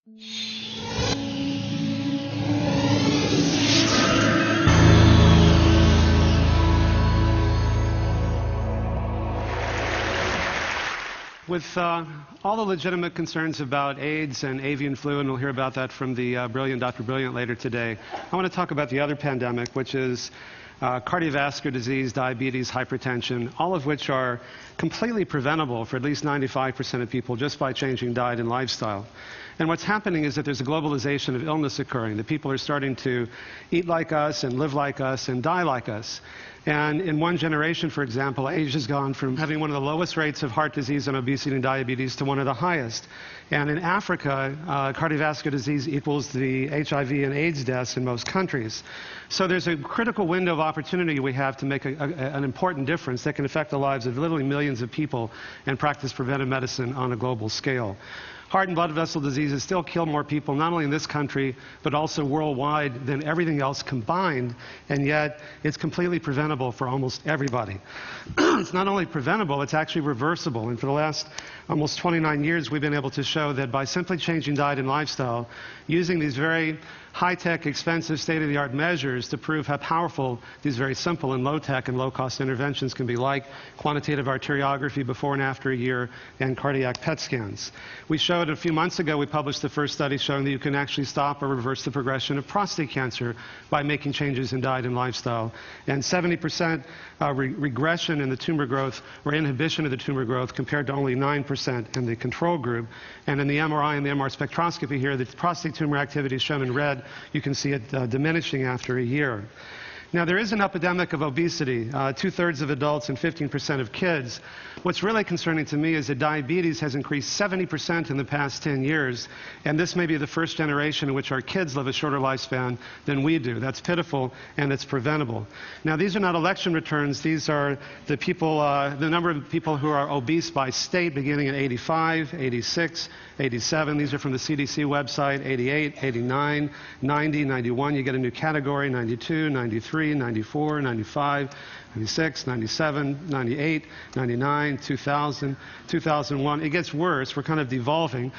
With all the legitimate concerns about AIDS and avian flu, and we'll hear about that from the brilliant Dr. Brilliant later today, I want to talk about the other pandemic, which is cardiovascular disease, diabetes, hypertension, all of which are completely preventable for at least 95% of people just by changing diet and lifestyle. And what's happening is that there's a globalization of illness occurring. The people are starting to eat like us and live like us and die like us. And in one generation, for example, Asia's gone from having one of the lowest rates of heart disease and obesity and diabetes to one of the highest. And in Africa, cardiovascular disease equals the HIV and AIDS deaths in most countries. So there's a critical window of opportunity we have to make an important difference that can affect the lives of literally millions of people and practice preventive medicine on a global scale. Heart and blood vessel diseases still kill more people, not only in this country, but also worldwide than everything else combined, and yet it's completely preventable for almost everybody. It's not only preventable, it's actually reversible. And for the last almost 29 years, we've been able to show that by simply changing diet and lifestyle, using these very high-tech, expensive, state-of-the-art measures to prove how powerful these very simple and low-tech and low-cost interventions can be, like quantitative arteriography before and after a year and cardiac PET scans. We showed a few months ago, we published the first study showing that you can actually stop or reverse the progression of prostate cancer by making changes in diet and lifestyle. And 70% regression in the tumor growth or inhibition of the tumor growth compared to only 9% in the control group. And in the MRI and the MR spectroscopy here, the prostate tumor activity is shown in red. You can see it diminishing after a year. Now, there is an epidemic of obesity, 2/3 of adults and 15% of kids. What's really concerning to me is that diabetes has increased 70% in the past 10 years, and this may be the first generation in which our kids live a shorter lifespan than we do. That's pitiful, and it's preventable. Now, these are not election returns. These are the people, the number of people who are obese by state beginning in 85, 86, 87. These are from the CDC website, 88, 89, 90, 91. You get a new category, 92, 93. 94, 95, 96, 97, 98, 99, 2000, 2001. It gets worse. We're kind of devolving.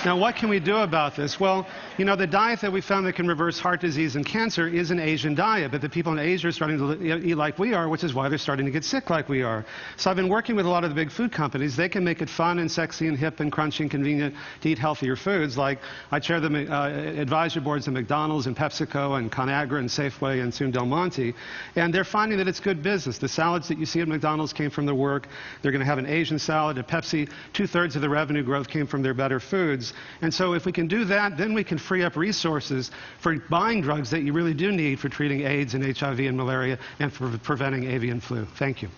Now, what can we do about this? Well, you know, the diet that we found that can reverse heart disease and cancer is an Asian diet, but the people in Asia are starting to eat like we are, which is why they're starting to get sick like we are. So I've been working with a lot of the big food companies. They can make it fun and sexy and hip and crunchy and convenient to eat healthier foods. Like I chair the advisory boards of McDonald's and PepsiCo and ConAgra and Safeway and soon Del Monte, and they're finding that it's good business. The salads that you see at McDonald's came from their work. They're going to have an Asian salad. At Pepsi, 2/3 of the revenue growth came from their better foods. And so if we can do that, then we can free up resources for buying drugs that you really do need for treating AIDS and HIV and malaria and for preventing avian flu. Thank you.